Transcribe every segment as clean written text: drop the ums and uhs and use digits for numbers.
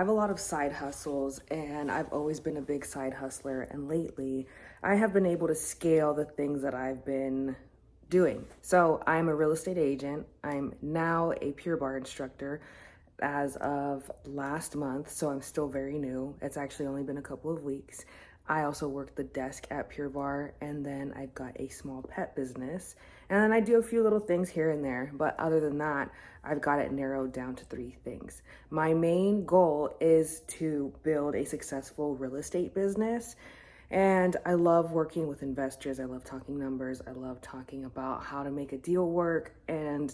I have a lot of side hustles and I've always been a big side hustler. And lately, I have been able to scale the things that I've been doing. So, I'm a real estate agent. I'm now a Pure Barre instructor as of last month. So, I'm still very new. It's actually only been a couple of weeks. I also work the desk at Pure Barre, and then I've got a small pet business. And then I do a few little things here and there. But other than that, I've got it narrowed down to three things. My main goal is to build a successful real estate business. And I love working with investors. I love talking numbers. I love talking about how to make a deal work and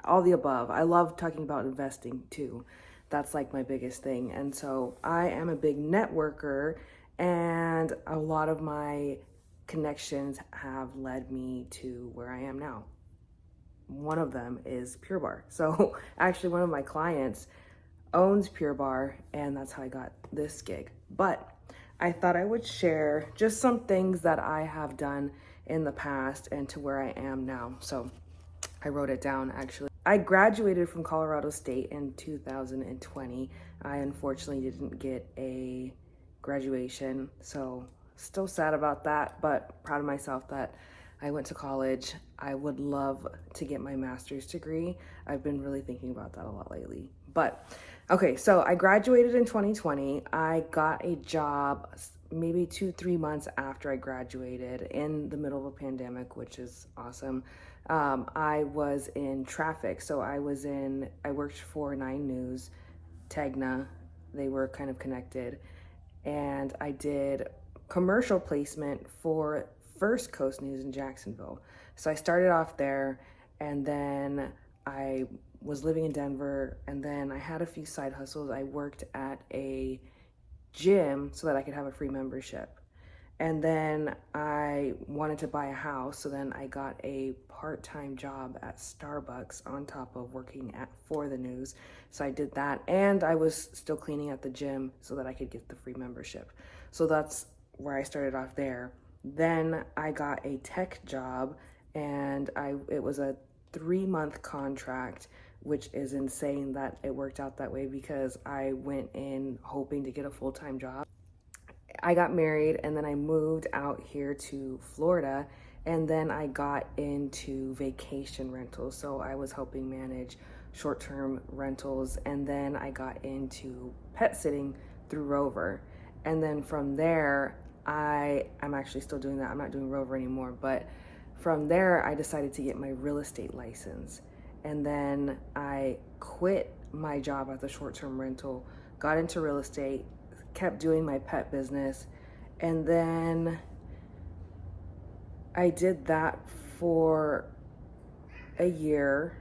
all the above. I love talking about investing too. That's like my biggest thing. And so I am a big networker, and a lot of my connections have led me to where I am now. One of them is Pure Barre. So actually, one of my clients owns Pure Barre, and that's how I got this gig. But I thought I would share just some things that I have done in the past and to where I am now. So I wrote it down actually. I graduated from Colorado State in 2020. I unfortunately didn't get a graduation, so still sad about that, but proud of myself that I went to college. I would love to get my master's degree. I've been really thinking about that a lot lately. But okay, so I graduated in 2020. I got a job maybe 2-3 months after I graduated in the middle of a pandemic, which is awesome. I was in traffic. So I worked for 9 News, Tegna. They were kind of connected. And I did commercial placement for First Coast News in Jacksonville. So I started off there, and then I was living in Denver, and then I had a few side hustles. I worked at a gym so that I could have a free membership. And then I wanted to buy a house, so then I got a part-time job at Starbucks on top of working for the news. So I did that, and I was still cleaning at the gym so that I could get the free membership. So that's where I started off there. Then I got a tech job, and it was a 3-month contract, which is insane that it worked out that way because I went in hoping to get a full-time job. I got married, and then I moved out here to Florida, and then I got into vacation rentals. So I was helping manage short-term rentals, and then I got into pet sitting through Rover. And then from there, I'm actually still doing that. I'm not doing Rover anymore, but from there, I decided to get my real estate license. And then I quit my job at the short-term rental, got into real estate, kept doing my pet business, and then I did that for a year.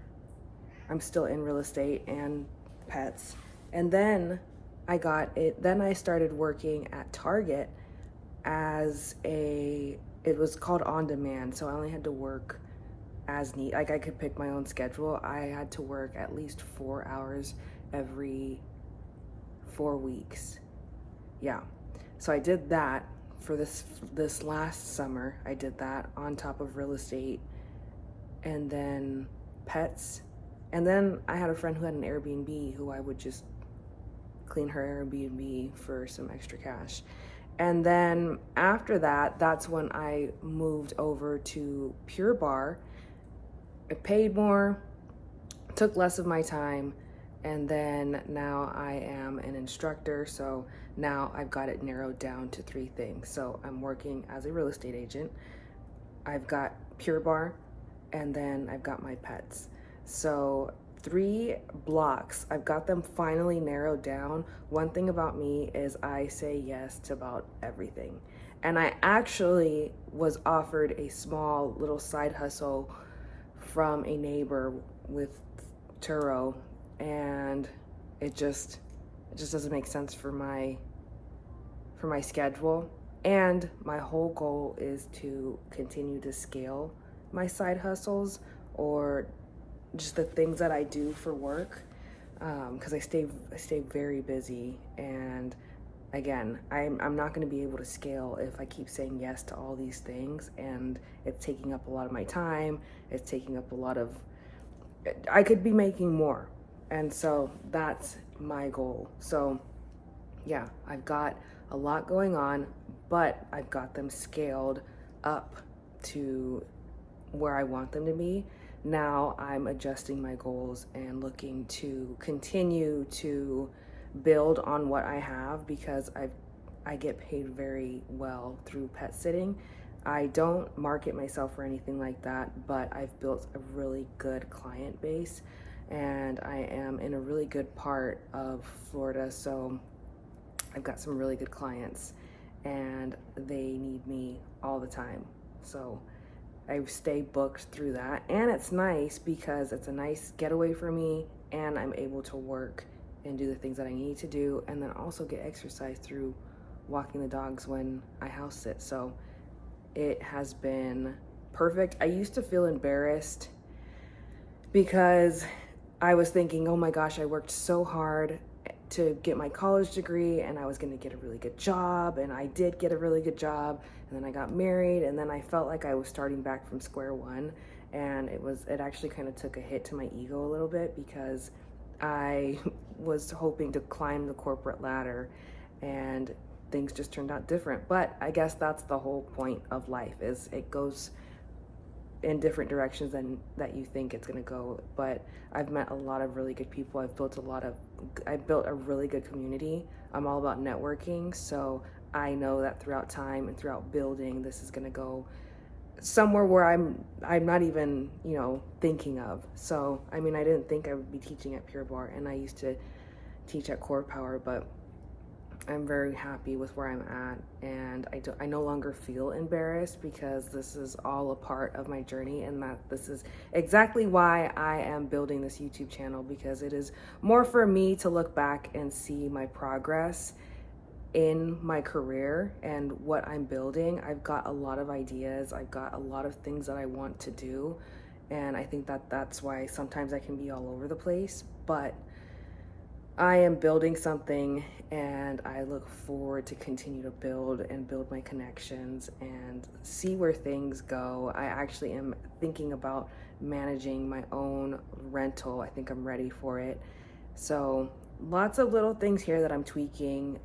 I'm still in real estate and pets. And then I started working at Target it was called on demand. So I only had to work as neat. Like I could pick my own schedule. I had to work at least 4 hours every 4 weeks. Yeah. So I did that for this last summer. I did that on top of real estate and then pets. And then I had a friend who had an Airbnb who I would just clean her Airbnb for some extra cash. And then after that, that's when I moved over to Pure Barre. I paid more, took less of my time, and then now I am an instructor. So now I've got it narrowed down to 3 things. So I'm working as a real estate agent, I've got Pure Barre, and then I've got my pets. So 3 blocks, I've got them finally narrowed down. One thing about me is I say yes to about everything. And I actually was offered a small little side hustle from a neighbor with Turo, and it just doesn't make sense for my schedule. And my whole goal is to continue to scale my side hustles or just the things that I do for work, because I stay very busy. And again, I'm not going to be able to scale if I keep saying yes to all these things, and it's taking up a lot of my time. It's taking up a lot of, I could be making more. And so that's my goal. So yeah, I've got a lot going on, but I've got them scaled up to where I want them to be. Now I'm adjusting my goals and looking to continue to build on what I have, because I get paid very well through pet sitting. I don't market myself or anything like that, but I've built a really good client base, and I am in a really good part of Florida, so I've got some really good clients and they need me all the time. So I stay booked through that, and it's nice because it's a nice getaway for me, and I'm able to work and do the things that I need to do, and then also get exercise through walking the dogs when I house sit. So it has been perfect. I used to feel embarrassed because I was thinking, oh my gosh, I worked so hard to get my college degree and I was going to get a really good job, and I did get a really good job, and then I got married, and then I felt like I was starting back from square one, and it actually kind of took a hit to my ego a little bit, because I was hoping to climb the corporate ladder and things just turned out different. But I guess that's the whole point of life, is it goes in different directions than that you think it's going to go. But I've met a lot of really good people. I've built a really good community. I'm all about networking, so I know that throughout time and throughout building, this is going to go somewhere where I'm not even, thinking of. So I mean, I didn't think I would be teaching at Pure Barre, and I used to teach at Core Power, but I'm very happy with where I'm at, and I no longer feel embarrassed, because this is all a part of my journey, and that this is exactly why I am building this YouTube channel, because it is more for me to look back and see my progress in my career and what I'm building. I've got a lot of ideas. I've got a lot of things that I want to do, and I think that that's why sometimes I can be all over the place, but I am building something, and I look forward to continue to build my connections and see where things go. I actually am thinking about managing my own rental. I think I'm ready for it. So lots of little things here that I'm tweaking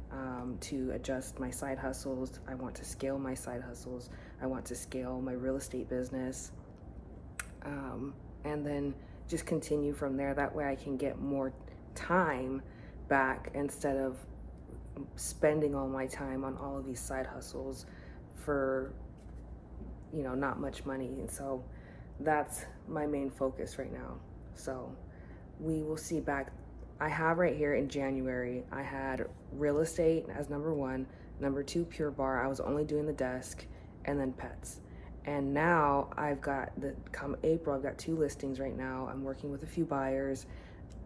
to adjust my side hustles. I want to scale my side hustles. I want to scale my real estate business. And then just continue from there. That way I can get more time back, instead of spending all my time on all of these side hustles for not much money. And so that's my main focus right now. So we will see back. I have right here in January, I had real estate as number one, number two Pure Barre. I was only doing the desk, and then pets. And now come April, I've got 2 listings right now. I'm working with a few buyers.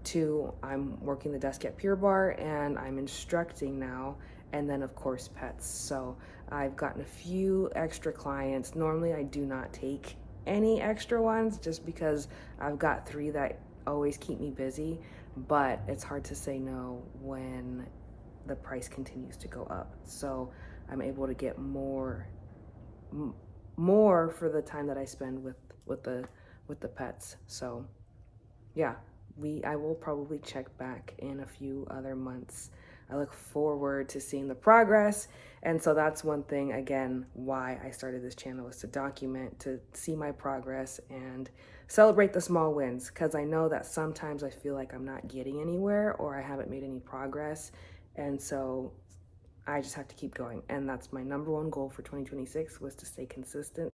2, I'm working the desk at Pure Barre, and I'm instructing now, and then of course pets. So I've gotten a few extra clients. Normally I do not take any extra ones, just because I've got 3 that always keep me busy, but it's hard to say no when the price continues to go up. So I'm able to get more for the time that I spend with the pets. So yeah, I will probably check back in a few other months. I look forward to seeing the progress. And so that's one thing, again, why I started this channel, is to document, to see my progress and celebrate the small wins. Because I know that sometimes I feel like I'm not getting anywhere, or I haven't made any progress. And so I just have to keep going. And that's my number one goal for 2026, was to stay consistent.